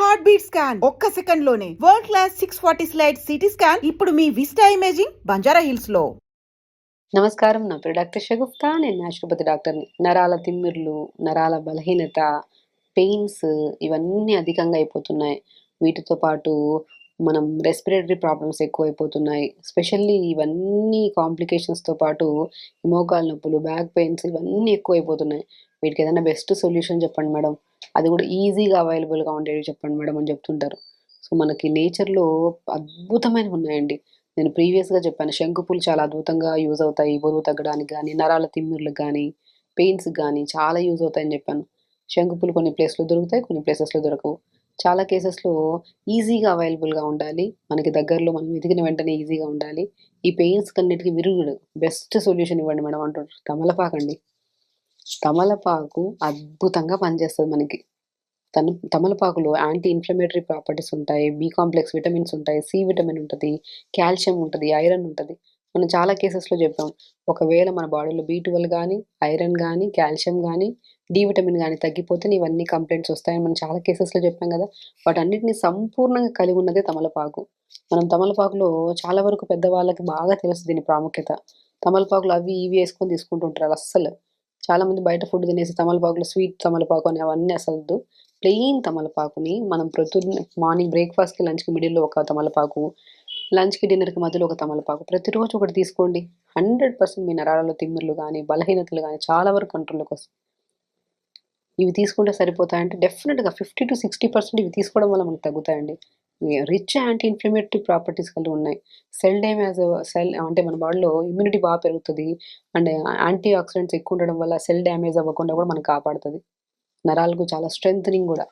Heart beat scan ఒక్క second లోనే world class 640 slide CT scan ఇప్పుడు మీ విస్టా ఇమేజింగ్ బంజారా హిల్స్ లో. నమస్కారం, నా పేరు డాక్టర్ షగుఫ్తా. నేను న్యాచురోపతి డాక్టర్ని. నరాల తిమ్మిర్లు, నరాల బలహీనత, పెయిన్స్ ఇవన్నీ అధికంగా అయిపోతున్నాయి. వీటితో పాటు మనం రెస్పిరేటరీ ప్రాబ్లమ్స్ ఎక్కువైపోతున్నాయి. స్పెషల్లీ ఇవన్నీ కాంప్లికేషన్స్తో పాటు మోకాలు నొప్పులు, బ్యాక్ పెయిన్స్ ఇవన్నీ ఎక్కువైపోతున్నాయి. వీటికి ఏదైనా బెస్ట్ సొల్యూషన్ చెప్పండి మేడం, అది కూడా ఈజీగా అవైలబుల్గా ఉండేవి చెప్పండి మేడం అని చెప్తుంటారు. సో మనకి నేచర్లో అద్భుతమైనవి ఉన్నాయండి. నేను ప్రీవియస్గా చెప్పాను, శంకుపూలు చాలా అద్భుతంగా యూజ్ అవుతాయి బరువు తగ్గడానికి కానీ, నరాల తిమ్మిర్లకు కానీ, పెయిన్స్కి కానీ చాలా యూజ్ అవుతాయని చెప్పాను. శంకుపూలు కొన్ని ప్లేస్లో దొరుకుతాయి, కొన్ని ప్లేసెస్లో దొరకవు. చాలా కేసెస్లో ఈజీగా అవైలబుల్గా ఉండాలి, మనకి దగ్గరలో మనం వెతికిన వెంటనే ఈజీగా ఉండాలి. ఈ పెయిన్స్ కన్నిటికీ విరుగుడు బెస్ట్ సొల్యూషన్ ఇవ్వండి మేడం అంటుంటారు. తమలపాకు అండి. తమలపాకు అద్భుతంగా పనిచేస్తుంది మనకి. తమలపాకులో యాంటీ ఇన్ఫ్లమేటరీ ప్రాపర్టీస్ ఉంటాయి, బి కాంప్లెక్స్ విటమిన్స్ ఉంటాయి, సి విటమిన్ ఉంటుంది, కాల్షియం ఉంటుంది, ఐరన్ ఉంటుంది. మనం చాలా కేసెస్లో చెప్పాం, ఒకవేళ మన బాడీలో B12 కానీ, ఐరన్ కానీ, కాల్షియం కానీ, డి విటమిన్ కానీ తగ్గిపోతే ఇవన్నీ కంప్లైంట్స్ వస్తాయని మనం చాలా కేసెస్లో చెప్పాం కదా. వాటన్నిటిని సంపూర్ణంగా కలిగి ఉన్నదే తమలపాకు. మనం తమలపాకులో చాలా వరకు పెద్దవాళ్ళకి బాగా తెలుసు దీని ప్రాముఖ్యత. తమలపాకులు అవి ఇవి వేసుకొని తీసుకుంటుంటారు. అస్సలు చాలామంది బయట ఫుడ్ తినేసి తమలపాకులు, స్వీట్ తమలపాకు అని అవన్నీ అసలు ప్లెయిన్ తమలపాకుని మనం ప్రొద్దున్న మార్నింగ్ బ్రేక్ఫాస్ట్కి, లంచ్కి మిడిల్లో ఒక తమలపాకు, లంచ్కి డిన్నర్కి మధ్యలో ఒక తమలపాకు ప్రతిరోజు ఒకటి తీసుకోండి. 100% మీ నరాలలో తిమ్మిర్లు కానీ, బలహీనతలు కానీ చాలా వరకు కంట్రోల్లోకి వస్తాయి. ఇవి తీసుకుంటే సరిపోతాయంటే డెఫినెట్గా 50-60% ఇవి తీసుకోవడం వల్ల మనకు తగ్గుతాయండి. రిచ్ యాంటీ ఇన్ఫ్లమేటరీ ప్రాపర్టీస్ కలిగి ఉన్నాయి. సెల్ అంటే మన బాడీలో ఇమ్యూనిటీ బాగా పెరుగుతుంది. అండ్ యాంటీ ఆక్సిడెంట్స్ ఎక్కువ ఉండడం వల్ల సెల్ డ్యామేజ్ అవ్వకుండా కూడా మనకు కాపాడుతుంది. నరాలకు చాలా స్ట్రెంథనింగ్ కూడా.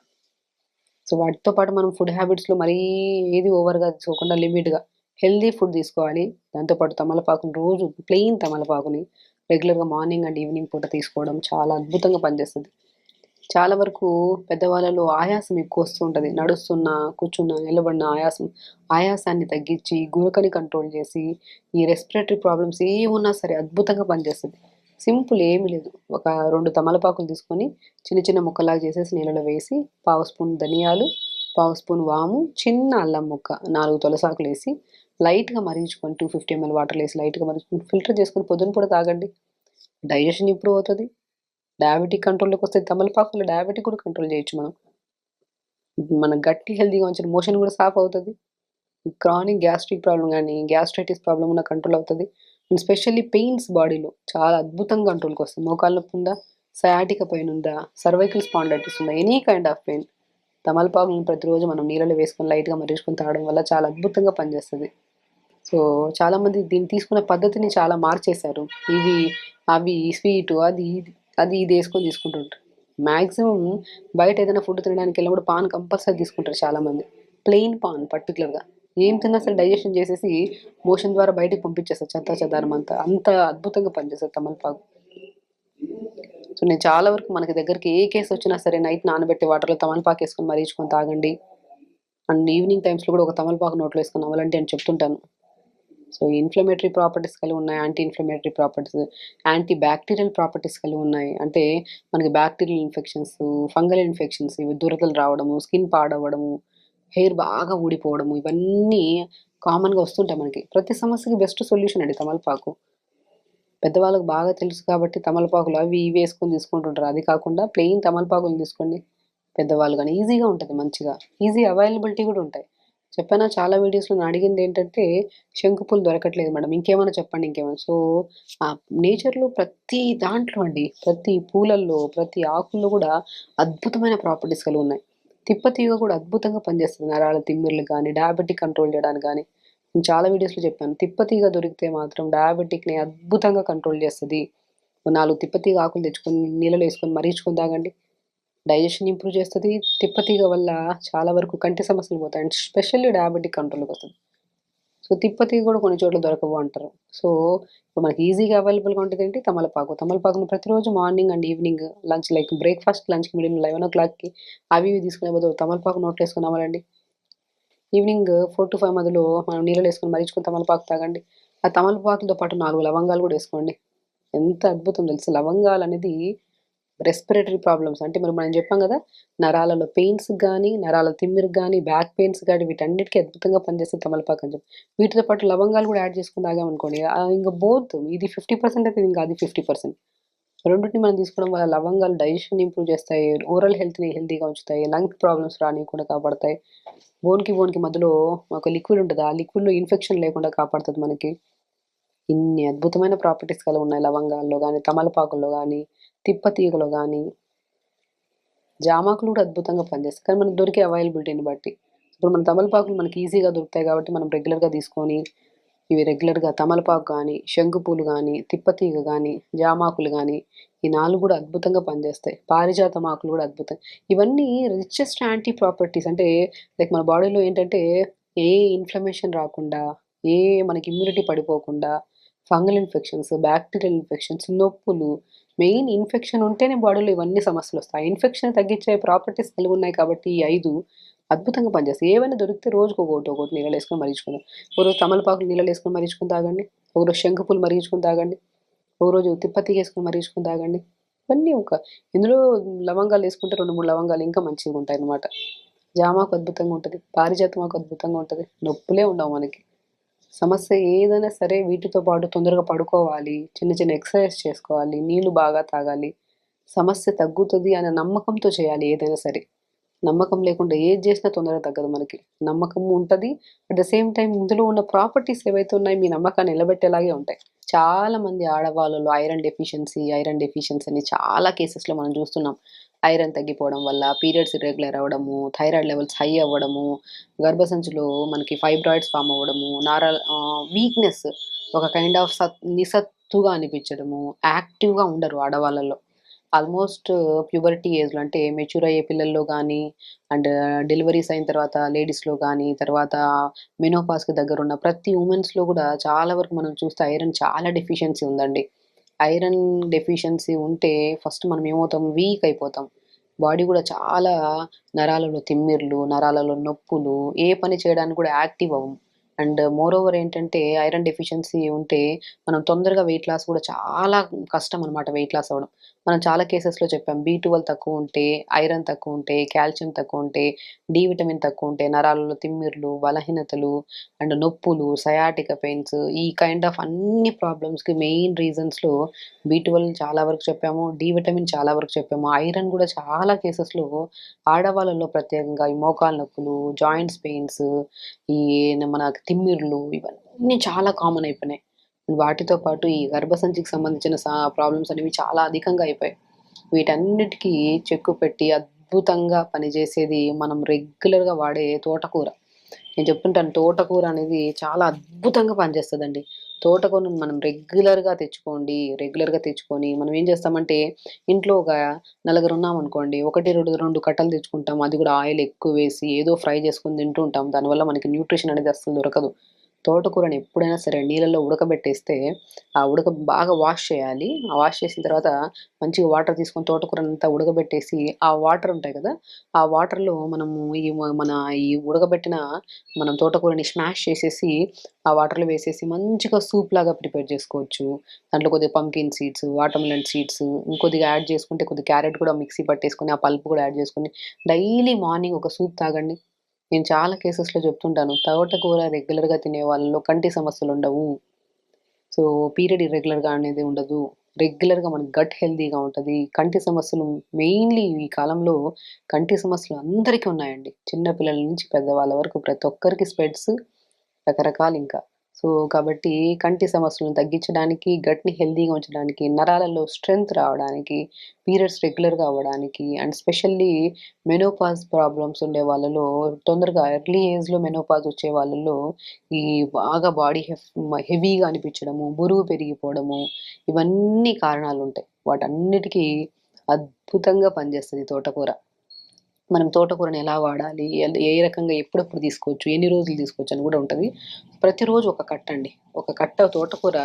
సో వాటితో పాటు మనం ఫుడ్ హ్యాబిట్స్లో మరీ ఏది ఓవర్గా తీసుకోకుండా లిమిట్గా హెల్దీ ఫుడ్ తీసుకోవాలి. దాంతోపాటు తమలపాకుని రోజు ప్లెయిన్ తమలపాకుని రెగ్యులర్గా మార్నింగ్ అండ్ ఈవినింగ్ పూట తీసుకోవడం చాలా అద్భుతంగా పనిచేస్తుంది. చాలా వరకు పెద్దవాళ్ళలో ఆయాసం ఎక్కువ వస్తూ ఉంటుంది. నడుస్తున్నా, కూర్చున్నా, నిలబడిన ఆయాసాన్ని తగ్గించి, గురకని కంట్రోల్ చేసి, ఈ రెస్పిరేటరీ ప్రాబ్లమ్స్ ఏమున్నా సరే అద్భుతంగా పనిచేస్తుంది. సింపుల్, ఏమీ లేదు. ఒక 2 తమలపాకులు తీసుకొని చిన్న చిన్న ముక్కలాగా చేసేసి నీళ్ళలో వేసి, పావు స్పూన్ ధనియాలు, పావు స్పూన్ వాము, చిన్న అల్లం ముక్క, 4 తులసాకులు వేసి లైట్గా మరిగించుకొని 250 ml వాటర్లో వేసి లైట్గా మరిగించుకొని ఫిల్టర్ చేసుకొని పొద్దున పూట తాగండి. డైజెషన్ ఇంప్రూవ్ అవుతుంది. డయాబెటిక్ కంట్రోల్లోకి వస్తే తమలపాకులో డయాబెటిక్ కూడా కంట్రోల్ చేయొచ్చు మనం. మన గట్టి హెల్తీగా ఉంచిన మోషన్ కూడా సాఫ్ అవుతుంది. క్రానిక్ గ్యాస్ట్రిక్ ప్రాబ్లం కానీ, గ్యాస్ట్రైటిస్ ప్రాబ్లం ఉన్న కంట్రోల్ అవుతుంది. అండ్ స్పెషల్లీ పెయిన్స్ బాడీలో చాలా అద్భుతంగా కంట్రోల్కి వస్తుంది. మోకాళ్ళ నొప్పి ఉందా, సయాటిక పెయిన్ ఉందా, సర్వైకల్ స్పాండైటిస్ ఉందా, ఎనీ కైండ్ ఆఫ్ పెయిన్, తమలపాకులను ప్రతిరోజు మనం నీళ్ళలో వేసుకొని లైట్గా మరిగించుకొని తాగడం వల్ల చాలా అద్భుతంగా పనిచేస్తుంది. సో చాలామంది దీన్ని తీసుకునే పద్ధతిని చాలా మార్చేశారు. ఇవి అవి స్వీటు అది ఇది వేసుకొని తీసుకుంటుంటారు. మ్యాక్సిమం బయట ఏదైనా ఫుడ్ తినడానికి వెళ్ళినప్పుడు పాన్ కంపల్సరీ తీసుకుంటారు చాలామంది. ప్లెయిన్ పాన్ పర్టికులర్గా ఏం తిన్నా సరే డైజెషన్ చేసేసి మోషన్ ద్వారా బయటకు పంపించేస్తారు చెత్త చెదారం అంతా. అంత అద్భుతంగా పనిచేస్తారు తమలపాకు. సో నేను చాలా వరకు మనకి దగ్గరికి ఏ కేసు వచ్చినా సరే నైట్ నానబెట్టి వాటర్లో తమలపాకు వేసుకొని మరిగించుకొని తాగండి. అండ్ ఈవినింగ్ టైమ్స్లో కూడా ఒక తమలపాకు నోట్లో వేసుకొని అవ్వాలంటే అని చెప్తుంటాను. సో ఇన్ఫ్లమేటరీ ప్రాపర్టీస్ కలిగి ఉన్నాయి, anti inflammatory properties, anti bacterial properties కలిగి ఉన్నాయి. అంటే మనకి బ్యాక్టీరియల్ ఇన్ఫెక్షన్స్, ఫంగల్ ఇన్ఫెక్షన్స్, ఇవి దురదలు రావడము, స్కిన్ పాడవడము, హెయిర్ బాగా ఊడిపోవడము, ఇవన్నీ కామన్గా వస్తుంటాయి మనకి. ప్రతి సమస్యకి బెస్ట్ సొల్యూషన్ అండి తమలపాకు. పెద్దవాళ్ళకి బాగా తెలుసు కాబట్టి తమలపాకులు అవి ఇవి వేసుకొని తీసుకుంటుంటారు. అది కాకుండా ప్లెయిన్ తమలపాకులు తీసుకోండి. పెద్దవాళ్ళు కానీ ఈజీగా ఉంటుంది, మంచిగా ఈజీ అవైలబిలిటీ కూడా ఉంటాయి. చెప్పానా చాలా వీడియోస్లో నేను అడిగింది ఏంటంటే శంకుపూలు దొరకట్లేదు మేడం, ఇంకేమైనా చెప్పండి ఇంకేమైనా. సో ఆ నేచర్లో ప్రతి దాంట్లో అండి, ప్రతి పూలల్లో, ప్రతి ఆకుల్లో కూడా అద్భుతమైన ప్రాపర్టీస్ కలిగి ఉన్నాయి. తిప్పతీగ కూడా అద్భుతంగా పనిచేస్తుంది నరాల తిమ్మిర్లు కానీ, డయాబెటిక్ కంట్రోల్ చేయడానికి కానీ. నేను చాలా వీడియోస్లో చెప్పాను, తిప్పతీగ దొరికితే మాత్రం డయాబెటిక్ని అద్భుతంగా కంట్రోల్ చేస్తుంది. 4 తిప్పతీగ ఆకులు తెచ్చుకొని నీళ్ళలో వేసుకొని మరిగించుకొని తాగండి. డైజెషన్ ఇంప్రూవ్ చేస్తుంది. తిప్పతీగ వల్ల చాలా వరకు కంటి సమస్యలు పోతాయి. అండ్ స్పెషల్లీ డయాబెటిక్ కంట్రోల్కి వస్తుంది. సో తిప్పతీగ కూడా కొన్ని చోట్ల దొరకవు అంటారు. సో ఇప్పుడు మనకి ఈజీగా అవైలబుల్గా ఉంటుంది ఏంటి, తమలపాకును ప్రతిరోజు morning and evening lunch, like breakfast, లంచ్కి మిడిల్ 11 o'clockకి అవి ఇవి తీసుకునే బదులు తమలపాకు నోట్లో వేసుకుని అవ్వాలండి. ఈవినింగ్ 4 to 5 మధ్యలో మనం నీళ్ళలో వేసుకొని మరిగించుకొని తమలపాకు తాగండి. ఆ తమలపాకుతో పాటు 4 లవంగాలు కూడా వేసుకోండి. ఎంత అద్భుతం తెలుసు. లవంగాలు అనేది రెస్పిరేటరీ ప్రాబ్లమ్స్ అంటే మరి మనం చెప్పాం కదా, నరాలలో పెయిన్స్ కానీ, నరాల తిమ్మిరికి కానీ, బ్యాక్ పెయిన్స్ కానీ వీటన్నిటికీ అద్భుతంగా పనిచేస్తుంది తమలపాకు అని చెప్పి. వీటితో పాటు లవంగాలు కూడా యాడ్ చేసుకొని తాగామనుకోండి, ఇంక బోత్ ఇది 50% అయితే ఇంకా అది 50%. రెండిటిని మనం తీసుకోవడం వల్ల లవంగాలు డైజెషన్ ఇంప్రూవ్ చేస్తాయి, ఓరల్ హెల్త్‌ని హెల్తీగా ఉంచుతాయి, లంగ్ ప్రాబ్లమ్స్ రానీయకుండా కాపాడతాయి. బోన్‌కి మధ్యలో ఒక లిక్విడ్ ఉంటది. ఆ లిక్విడ్‌లో ఇన్ఫెక్షన్ లేకుండా కాపాడుతది మనకి. ఇన్ని అద్భుతమైన ప్రాపర్టీస్ కలిగి ఉన్నాయి లవంగాల్లో గానీ, తమలపాకుల్లో గానీ, తిప్పతీగలో గానీ, జామాకులు కూడా అద్భుతంగా పనిచేస్తాయి. కానీ మనకు దొరికే అవైలబిలిటీని బట్టి. ఇప్పుడు మన తమలపాకులు మనకి ఈజీగా దొరుకుతాయి కాబట్టి మనం రెగ్యులర్‌గా తీసుకొని, ఇవి రెగ్యులర్‌గా తమలపాకు గానీ, శంకుపూలు గానీ, తిప్పతీగ గానీ, జామాకులు గానీ, ఈ 4 కూడా అద్భుతంగా పనిచేస్తాయి. పారిజాతం ఆకులు కూడా అద్భుతం. ఇవన్నీ రిచెస్ట్ యాంటీ ప్రాపర్టీస్. అంటే లైక్ మన బాడీలో ఏంటంటే ఏ ఇన్‌ఫ్లమేషన్ రాకుండా, ఏ మనకి ఇమ్యూనిటీ పడిపోకుండా, ఫంగల్ ఇన్ఫెక్షన్స్, బాక్టీరియల్ ఇన్ఫెక్షన్స్, నొప్పులు, మెయిన్ ఇన్ఫెక్షన్ ఉంటేనే బాడీలో ఇవన్నీ సమస్యలొస్తాయి. ఆ ఇన్ఫెక్షన్ తగ్గించే ప్రాపర్టీస్ కలిగున్నాయి కాబట్టి ఈ 5 అద్భుతంగా పనిచేస్తాయి. ఏవైనా దొరికితే రోజుకొకటి నీళ్ళలో ఏసుకొని మరిగించుకొని, ఒకరోజు తమలపాకులు నీళ్ళలో ఏసుకొని మరిగించుకొని తాగండి. ఒకరోజు శంకుపూలు మరిగించుకొని తాగండి. ఒకరోజు తిప్పతీగేసుకొని మరిగించుకొని తాగండి. ఇవన్నీ ఇందులో లవంగాలేసుకుంటే 2, 3 లవంగాలు ఇంకా మంచిగుంటాయన్నమాట. జామాకు అద్భుతంగా ఉంటది. పారిజాతమాకు అద్భుతంగా ఉంటది. నొప్పులే ఉండవు మనకి. సమస్య ఏదైనా సరే వీటితో పాటు తొందరగా పడుకోవాలి, చిన్న చిన్న ఎక్సర్‌సైజ్ చేసుకోవాలి, నీళ్ళు బాగా తాగాలి. సమస్య తగ్గుతది అనే నమ్మకంతో చేయాలి ఏదైనా సరే. నమ్మకం లేకుండా ఏది చేసినా తొందరగా తగ్గదు మనకి. నమ్మకం ఉంటది. అట్ ద సేమ్ టైమ్ ఇందులో ఉన్న ప్రాపర్టీస్ ఏవైతే ఉన్నాయో మీ నమ్మకాన్ని నిలబెట్టేలాగే ఉంటాయి. చాలా మంది ఆడవాళ్ళలో ఐరన్ డెఫిషియన్సీ అని చాలా కేసెస్‌లో మనం చూస్తున్నాం. ఐరన్ తగ్గిపోవడం వల్ల పీరియడ్స్ ఇర్రెగ్యులర్ అవ్వడము, థైరాయిడ్ లెవెల్స్ హై అవ్వడము, గర్భసంచిలో మనకి ఫైబ్రాయిడ్స్ ఫార్మ్ అవ్వడము, వీక్‌నెస్, ఒక కైండ్ ఆఫ్ నిస్సత్తుగా అనిపించడము, యాక్టివ్‌గా ఉండరు ఆడవాళ్ళలో. ఆల్మోస్ట్ ప్యూబర్టీ ఏజ్‌లో అంటే మెచ్యూర్ అయ్యే పిల్లల్లో గానీ, అండ్ డెలివరీస్ అయిన తర్వాత లేడీస్‌లో గానీ, తర్వాత మెనోపాజ్‌కి దగ్గరున్న ప్రతి వుమెన్స్‌లో గూడా చాలా వరకు మనం చూస్తే ఐరన్ చాలా డెఫిషియన్సీ ఉందండి. ఐరన్ డెఫిషియన్సీ ఉంటే ఫస్ట్ మనం ఏమవుతాం, వీక్ అయిపోతాం. బాడీ గూడా చాలా నరాలలో తిమ్మిర్లు, నరాలలో నొప్పులు, ఏ పని చేయడానికి గూడా యాక్టివ్ అవ్వం. అండ్ మోరోవర్ ఏంటంటే ఐరన్ డెఫిషియన్సీ ఉంటే మనం తొందరగా వెయిట్ లాస్ గూడా చాలా కష్టం అనమాట వెయిట్ లాస్ అవ్వడం. మనం చాలా కేసెస్‌లో చెప్పాం. బి12 తక్కువుంటే, ఐరన్ తక్కువుంటే, కాల్షియం తక్కువుంటే, డి విటమిన్ తక్కువుంటే, నరాలలో తిమ్మిర్లు, బలహీనతలు అండ్ నొప్పులు, సయాటికా పెయిన్స్, ఈ కైండ్ ఆఫ్ అన్ని ప్రాబ్లమ్స్‌కి మెయిన్ రీజన్స్‌లో బి12 చాలా వరకు చెప్పాము. డి విటమిన్ చాలా వరకు చెప్పాము. ఐరన్ గూడా చాలా కేసెస్‌లో ఆడవాళ్ళలో ప్రత్యేకంగా ఈ మోకాలు నొప్పులు, జాయింట్స్ పెయిన్స్, ఈ మన తిమ్మిర్లు ఇవన్నీ చాలా కామన్ అయిపోయినాయి. వాటితో పాటు ఈ గర్భసంచికి సంబంధించిన ప్రాబ్లమ్స్ అనేవి చాలా అధికంగా అయిపోయాయి. వీటన్నిటికీ చెక్కు పెట్టి అద్భుతంగా పనిచేసేది మనం రెగ్యులర్‌గా వాడే తోటకూర. నేను చెప్తుంటాను, తోటకూర అనేది చాలా అద్భుతంగా పనిచేస్తదండి. తోటకూరను మనం రెగ్యులర్‌గా తెచ్చుకొని మనం ఏం చేస్తామంటే, ఇంట్లో ఒక నలుగురున్నామనుకోండి, 1, 2 కట్టలు తెచ్చుకుంటాం. అది కూడా ఆయిల్ ఎక్కువేసి ఏదో ఫ్రై చేసుకొని తింటూ ఉంటాం. దానివల్ల మనకి న్యూట్రిషన్ అనేది అస్సలు దొరకదు. తోటకూరని ఎప్పుడైనా సరే నీళ్ళలో ఉడకబెట్టేస్తే, ఆ బాగా వాష్ చేయాలి. ఆ వాష్ చేసిన తర్వాత మంచిగా వాటర్ తీసుకొని తోటకూరనంతా ఉడకబెట్టేసి, ఆ వాటర్ ఉంటాయి కదా! ఆ వాటర్‌లో మనము మన ఈ ఉడకబెట్టిన మనం తోటకూరని స్మాష్ చేసేసి, ఆ వాటర్‌లో వేసేసి మంచిగా సూప్‌లాగా ప్రిపేర్ చేసుకోవచ్చు. దాంట్లో కొద్దిగా పంకిన్ సీడ్స్, వాటర్‌మెలన్ సీడ్స్ ఇంకొద్దిగా యాడ్ చేసుకుంటే కొద్దిగా క్యారెట్ కూడా మిక్సీ పట్టేసుకొని, ఆ పల్ప్ కూడా యాడ్ చేసుకొని, డైలీ మార్నింగ్ ఒక సూప్ తాగండి. నేను చాలా కేసెస్‌లో చెప్తుంటాను. తోటకూర రెగ్యులర్‌గా తినే వాళ్ళలో కంటి సమస్యలుండవు. సో, పీరియడ్ ఇర్రెగ్యులర్‌గా అనేది ఉండదు. రెగ్యులర్‌గా మన గట్ హెల్తీగా ఉంటది. కంటి సమస్యలు మెయిన్‌లీ ఈ కాలంలో కంటి సమస్యలు అందరికీ ఉన్నాయండి. చిన్న పిల్లల నుంచి పెద్దవాళ్ళ వరకు ప్రతి ఒక్కరికి స్పెట్స్ రకరకాలింకా. సో, కాబట్టి కంటి సమస్యలను తగ్గించడానికి, గట్‌ని హెల్తీగా ఉంచడానికి, నరాలలో స్ట్రెంత్ రావడానికి, పీరియడ్స్ రెగ్యులర్‌గా అవ్వడానికి అండ్ స్పెషల్లీ మెనోపాజ్ ప్రాబ్లమ్స్ ఉండే వాళ్ళలో, తొందరగా ఎర్లీ ఏజ్‌లో మెనోపాజ్ వచ్చే వాళ్ళలో ఈ బాగా బాడీ హెవీగా అనిపించడము, బరువు పెరిగిపోవడము, ఇవన్నీ కారణాలుంటాయి. వాటన్నిటికీ అద్భుతంగా పనిచేస్తది తోటకూర. మనం తోటకూరని ఎలా వాడాలి? ఏ రకంగా ఎప్పుడెప్పుడు తీసుకోవచ్చు? ఎన్ని రోజులు తీసుకోవచ్చు? అని గూడా ఉంటది. ప్రతిరోజు ఒక కట్టండి. ఒక కట్ట తోటకూర,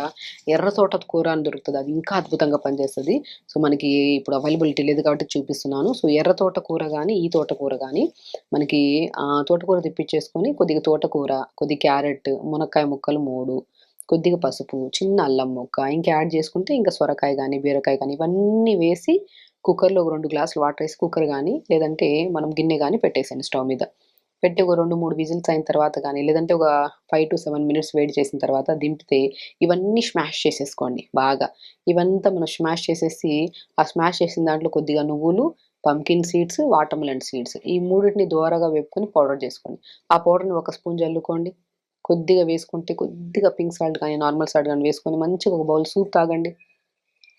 ఎర్ర తోటకూర అని దొరుకుతది. అది ఇంకా అద్భుతంగా పనిచేస్తది. సో, మనకి ఇప్పుడు అవైలబిలిటీ లేదు కాబట్టి చూపిస్తున్నాను. సో, ఎర్ర తోటకూర గానీ, ఈ తోటకూర గానీ మనకి తోటకూర తెప్పిచ్చేసుకొని కొద్దిగా తోటకూర, కొద్దిగా క్యారెట్, మునక్కాయ ముక్కలు 3, కొద్దిగా పసుపు, చిన్న అల్లం ముక్క, ఇంకా యాడ్ చేసుకుంటే ఇంకా సొరకాయ గానీ, బీరకాయ గానీ ఇవన్నీ వేసి కుక్కర్‌లో ఒక 2 గ్లాసులు వాటర్ ఏసి కుక్కర్ గానీ, లేదంటే మనం గిన్నె గానీ పెట్టేసేయండి స్టవ్ మీద. పెట్టి ఒక 2, 3 విజిల్స్ అయిన తర్వాత గానీ, లేదంటే ఒక 5-7 మినిట్స్ వేడి చేసిన తర్వాత దింపితే ఇవన్నీ స్మాష్ చేసేసుకోండి బాగా. ఇవంతా మనం స్మాష్ చేసేసి, ఆ స్మాష్ చేసిన దాంట్లో కొద్దిగా నువ్వులు, పంకిన్ సీడ్స్, వాటర్‌మెలన్ సీడ్స్ ఈ మూడిటిని దోరగా వేపుకొని పౌడర్ చేసుకోండి. ఆ పౌడర్‌ని ఒక స్పూన్ జల్లుకోండి. కొద్దిగా వేసుకుంటే కొద్దిగా పింక్ సాల్ట్ గానీ, నార్మల్ సాల్ట్ గానీ వేసుకొని మంచిగా ఒక బౌల్ సూప్ తాగండి.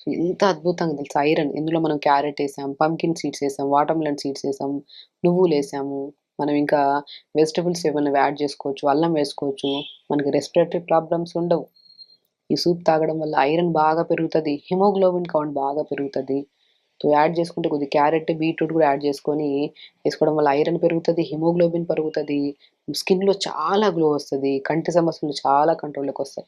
ఎంత అద్భుతంగా తెలుసా ఐరన్. ఇందులో మనం క్యారట్ ఏసాం, పంకిన్ సీడ్స్ ఏసాం, వాటర్‌మెలన్ సీడ్స్ ఏసాం, నువ్వులేసాము. మనం ఇంకా వెజిటబుల్స్ ఏమన్నా యాడ్ చేసుకోవచ్చు. అల్లం వేసుకోవచ్చు. మనకి రెస్పిరేటరీ ప్రాబ్లమ్స్ ఉండవు. ఈ సూప్ తాగడం వల్ల ఐరన్ బాగా పెరుగుతది. హిమోగ్లోబిన్ కౌంట్ బాగా పెరుగుతది. యాడ్ చేసుకుంటే కొద్దిగా క్యారెట్, బీట్రూట్ కూడా యాడ్ చేసుకొని ఏసుకోవడం వల్ల ఐరన్ పెరుగుతది. హిమోగ్లోబిన్ పెరుగుతది. స్కిన్‌లో చాలా గ్లో వస్తది. కంటి సమస్యలు చాలా కంట్రోల్‌లోకొస్తాయి.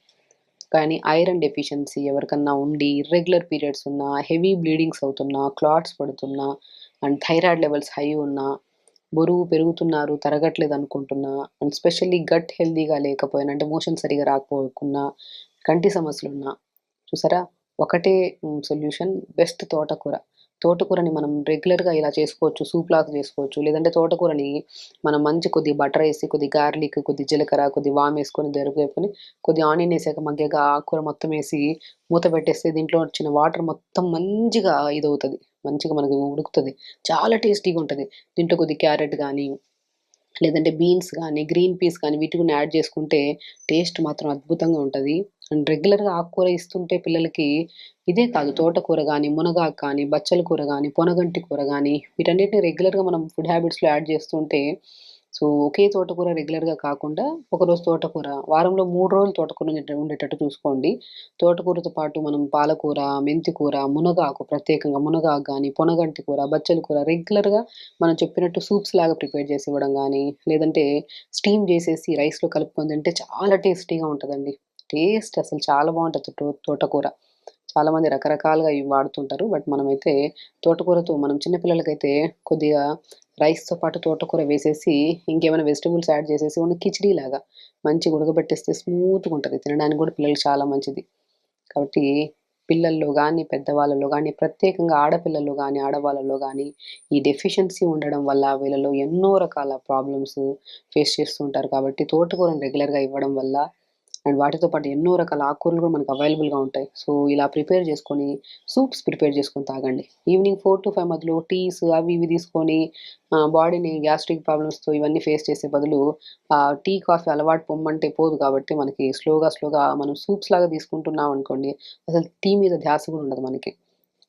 కానీ ఐరన్ డెఫిషియన్సీ ఎవరికన్నా ఉండి, ఇర్రెగ్యులర్ పీరియడ్స్ ఉన్నా, హెవీ బ్లీడింగ్స్ అవుతున్నా, క్లాట్స్ పడుతున్నా, అండ్ థైరాయిడ్ లెవెల్స్ హై ఉన్నా, బరువు పెరుగుతున్నారు, తరగట్లేదనుకుంటున్నా, అండ్ స్పెషల్లీ గట్ హెల్తీగా లేకపోయినా, అంటే మోషన్ సరిగ్గా రాకపోకున్నా, కంటి సమస్యలున్నా చూసారా? ఒకటే సొల్యూషన్ బెస్ట్ తోటకూర. తోటకూరని మనం రెగ్యులర్‌గా ఇలా చేసుకోవచ్చు. సూప్‌లాగా చేసుకోవచ్చు. లేదంటే తోటకూరని మనం మంచి కొద్దిగా బటరేసి, కొద్దిగా గార్లిక్, కొద్దిగా జీలకర్ర, కొద్దిగా వామేసుకొని, వేపుకొని, కొద్దిగా ఆనియన్ ఏసాక మగ్గాక ఆకుకూర మొత్తం ఏసి మూత పెట్టేస్తే దీంట్లో వచ్చిన వాటర్ మొత్తం మంచిగా ఇదవుతది. మంచిగా మనకి ఉడుకుతది. చాలా టేస్టీగా ఉంటది. దీంట్లో కొద్దిగా క్యారెట్ గానీ, లేదంటే బీన్స్ గానీ, గ్రీన్ పీస్ కానీ వీటిని కూడా యాడ్ చేసుకుంటే టేస్ట్ మాత్రం అద్భుతంగా ఉంటది. అండ్ రెగ్యులర్‌గా ఆకుకూర ఇస్తుంటే పిల్లలకి ఇదే కాదు తోటకూర గానీ, మునగాకు కానీ, బచ్చల కూర గానీ, పొనగంటి కూర గానీ వీటన్నిటిని రెగ్యులర్‌గా మనం ఫుడ్ హ్యాబిట్స్‌లో యాడ్ చేస్తుంటే ఒకే తోటకూర రెగ్యులర్‌గా కాకుండా ఒకరోజు తోటకూర, వారంలో 3 రోజులు తోటకూర ఉండేటట్టు చూసుకోండి. తోటకూరతో పాటు మనం పాలకూర, మెంతి కూర, మునగాకు ప్రత్యేకంగా మునగాకు గానీ, పొనగంటి కూర, బచ్చల కూర రెగ్యులర్‌గా మనం చెప్పినట్టు సూప్స్ లాగా ప్రిపేర్ చేసి ఇవ్వడం గానీ, లేదంటే స్టీమ్ జేసేసి రైస్‌లో కలుపుకొని తింటే చాలా టేస్టీగా ఉంటదండి. టేస్ట్ అసలు చాలా బావుంటది తోటకూర. చాలామంది రకరకాలుగా ఇవి వాడుతుంటారు. బట్ మనమైతే తోటకూరతో మనం చిన్న పిల్లలకైతే కొద్దిగా రైస్‌తో పాటు తోటకూర వేసేసి, ఇంకేమైనా వెజిటబుల్స్ యాడ్ చేసేసి ఓన్లీ కిచిడీ లాగా మంచిగా ఉడకబెట్టేస్తే స్మూత్‌గుంటది. తినడానికి కూడా పిల్లలకి చాలా మంచిది. కాబట్టి పిల్లల్లో గానీ, పెద్దవాళ్ళలో గానీ, ప్రత్యేకంగా ఆడపిల్లల్లో గానీ, ఆడవాళ్ళలో గానీ ఈ డెఫిషియన్సీ ఉండడం వల్ల వీళ్ళలో ఎన్నో రకాల ప్రాబ్లమ్స్ ఫేస్ చేస్తూ ఉంటారు. కాబట్టి తోటకూరను రెగ్యులర్‌గా ఇవ్వడం వల్ల అండ్ వాటితో పాటు ఎన్నో రకాల ఆకుకూరలు కూడా మనకు అవైలబుల్‌గా ఉంటాయి. ఇలా ప్రిపేర్ చేసుకొని సూప్స్ ప్రిపేర్ చేసుకొని తాగండి. ఈవినింగ్ 4-5 మధ్యలో టీస్ అవి ఇవి తీసుకొని బాడీని గ్యాస్ట్రిక్ ప్రాబ్లమ్స్‌తో ఇవన్నీ ఫేస్ చేసే బదులు టీ, కాఫీ అలవాటు పొమ్మంటే పోదు కాబట్టి మనకి స్లోగా మనం సూప్స్ లాగా తీసుకుంటున్నాం అనుకోండి, అసలు టీ మీద ధ్యాస కూడా ఉండదు మనకి.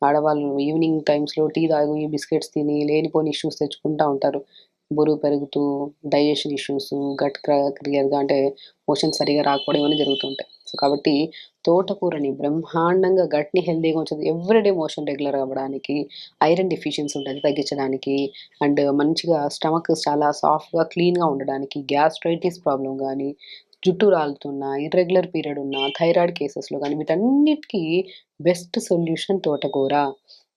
ఆడవాళ్ళు ఈవినింగ్ టైమ్స్‌లో టీ తాగి, బిస్కెట్స్ తిని లేనిపోని ఇష్యూస్ తెచ్చుకుంటా ఉంటారు. బరువు పెరుగుతూ, డైజెషన్ ఇష్యూస్, గట్ క్లియర్‌గా అంటే మోషన్స్ సరిగ్గా రాకపోవడం ఇవన్నీ జరుగుతుంటాయి. కాబట్టి తోటకూరని బ్రహ్మాండంగా గట్‌ని హెల్తీగా ఉంచుతది. ఎవ్రీడే మోషన్ రెగ్యులర్ అవ్వడానికి, ఐరన్ డెఫిషియన్సీ ఉంటది తగ్గించడానికి, అండ్ మంచిగా స్టమక్ చాలా సాఫ్ట్‌గా, క్లీన్‌గా ఉండడానికి, గ్యాస్ట్రైటిస్ ప్రాబ్లమ్ గానీ, జుట్టు రాలుతున్నా, ఇర్రెగ్యులర్ పీరియడ్ ఉన్నా, థైరాయిడ్ కేసెస్‌లో గానీ వీటన్నిటికి బెస్ట్ సొల్యూషన్ తోటకూర.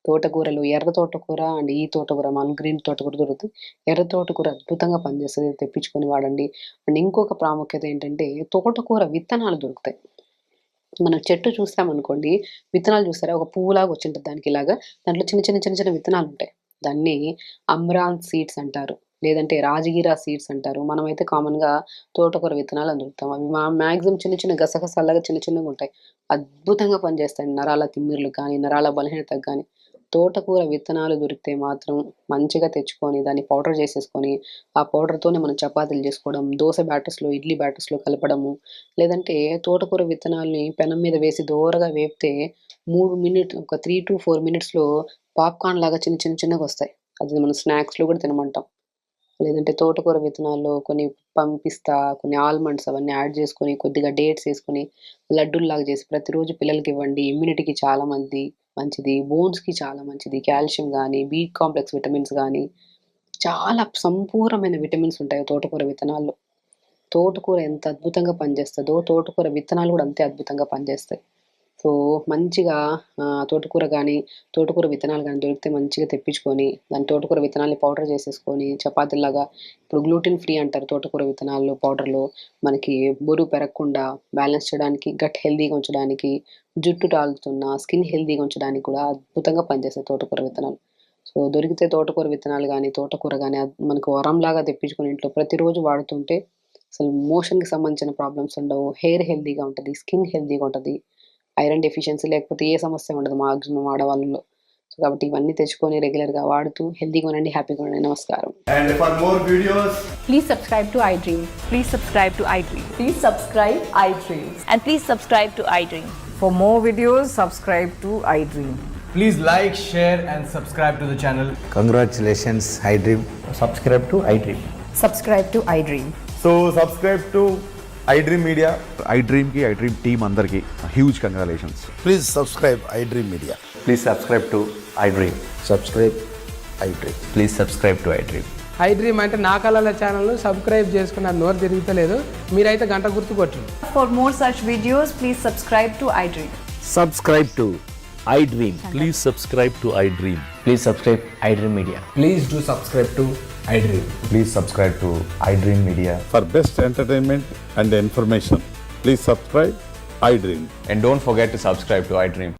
తోటకూరలో ఎర్ర తోటకూర అండ్ ఈ తోటకూర మనం గ్రీన్ తోటకూర దొరుకుతది. ఎర్ర తోటకూర అద్భుతంగా పనిచేస్తది. తెప్పించుకొని వాడండి. అండ్ ఇంకొక ప్రాముఖ్యత ఏంటంటే తోటకూర విత్తనాలు దొరుకుతాయి. మనం చెట్టు చూసామనుకోండి, విత్తనాలు చూసారా? ఒక పువ్వులాగా వచ్చుంటది దానికిలాగా. దాంట్లో చిన్న విత్తనాలుంటాయి. దాన్ని అమ్రాంత్ సీడ్స్ అంటారు. లేదంటే రాజగిర సీడ్స్ అంటారు. మనమైతే కామన్‌గా తోటకూర విత్తనాలని దొరుకుతాం. అవి మాక్సిమం చిన్న గసగసాల్లాగా చిన్నగుంటాయి. అద్భుతంగా పనిచేస్తాయి. నరాల తిమ్మిర్లకు గానీ, నరాల బలహీనతకు గానీ. తోటకూర విత్తనాలు దొరికితే మాత్రం మంచిగా తెచ్చుకొని, దాన్ని పౌడర్ చేసేసుకొని, ఆ పౌడర్‌తోనే మనం చపాతీలు చేసుకోవడం, దోస బ్యాటర్స్‌లో, ఇడ్లీ బ్యాటర్స్‌లో కలపడము. లేదంటే తోటకూర విత్తనాల్ని పెనం మీద వేసి దోరగా వేపితే 3 ఒక 3-4 మినిట్స్‌లో పాప్‌కార్న్ లాగా చిన్నగొస్తాయి. అది మనం స్నాక్స్‌లో కూడా తినమంటాం. లేదంటే తోటకూర విత్తనాల్లో కొన్ని పిస్తా, కొన్ని ఆల్మండ్స్ అవన్నీ యాడ్ చేసుకొని, కొద్దిగా డేట్స్ ఏసుకొని, లడ్డూల్లాగా చేసి ప్రతిరోజు పిల్లలకివ్వండి. ఇమ్యూనిటీకి చాలా మంచిది. బోన్స్‌కి చాలా మంచిది. కాల్షియం గానీ, బి కాంప్లెక్స్ విటమిన్స్ గానీ, చాలా సంపూర్ణమైన విటమిన్స్ ఉంటాయి తోటకూర విత్తనాల్లో. తోటకూర ఎంత అద్భుతంగా పనిచేస్తదో, తోటకూర విత్తనాలు గూడా అంతే అద్భుతంగా పనిచేస్తాయి. సో మంచిగా తోటకూర కానీ, తోటకూర విత్తనాలు కానీ దొరికితే మంచిగా తెప్పించుకొని, దాని తోటకూర విత్తనాల్ని పౌడర్ చేసేసుకొని చపాతీలాగా, ఇప్పుడు గ్లూటెన్ ఫ్రీ అంటారు తోటకూర విత్తనాలు పౌడర్‌లో. మనకి బరువు పెరగకుండా బ్యాలెన్స్ చేయడానికి, గట్ హెల్తీగా ఉంచడానికి, జుట్టు రాలుతున్న స్కిన్ హెల్తీగా ఉంచడానికి కూడా అద్భుతంగా పనిచేస్తాయి తోటకూర విత్తనాలు. సో దొరికితే తోటకూర విత్తనాలు గానీ, తోటకూర గానీ మనకు వరంలాగా తెప్పించుకొని ఇంట్లో ప్రతిరోజు వాడుతుంటే అసలు మోషన్‌కి సంబంధించిన ప్రాబ్లమ్స్ ఉండవు. హెయిర్ హెల్తీగా ఉంటది. స్కిన్ హెల్తీగా ఉంటది. ఐరన్ డెఫిషియన్సీ లేకపోతే ఏ సమస్య ఉండదు మాక్సిమం ఆడవాళ్ళలో. సో కాబట్టి ఇవన్నీ తెచ్చుకొని రెగ్యులర్‌గా వాడుతూ హెల్తీగా ఉండండి, హ్యాపీగా ఉండండి. నమస్కారం. And for more videos, Please subscribe to iDream. Please subscribe to iDream. Please subscribe iDream. And please subscribe to iDream. For more videos, subscribe to iDream. please like, share, and subscribe to the channel. Congratulations, iDream. subscribe to iDream. Subscribe to iDream. So subscribe to iDream Media. iDream team అందరికి huge congratulations. Please subscribe iDream Media. Please subscribe to iDream. Subscribe iDream. Please subscribe to iDream. iDream అంటే నా కళల ఛానల్ను subscribe చేసుకున్న నోరు తిరుగుతలేదు, మీరైతే గంట గుర్తు కొట్టండి. For more such videos, please subscribe to iDream. Subscribe to iDream. Please subscribe to iDream. Please subscribe iDream Media. Please do subscribe to iDream. Please subscribe to iDream Media. For best entertainment and information, please subscribe iDream. And don't forget to subscribe to iDream.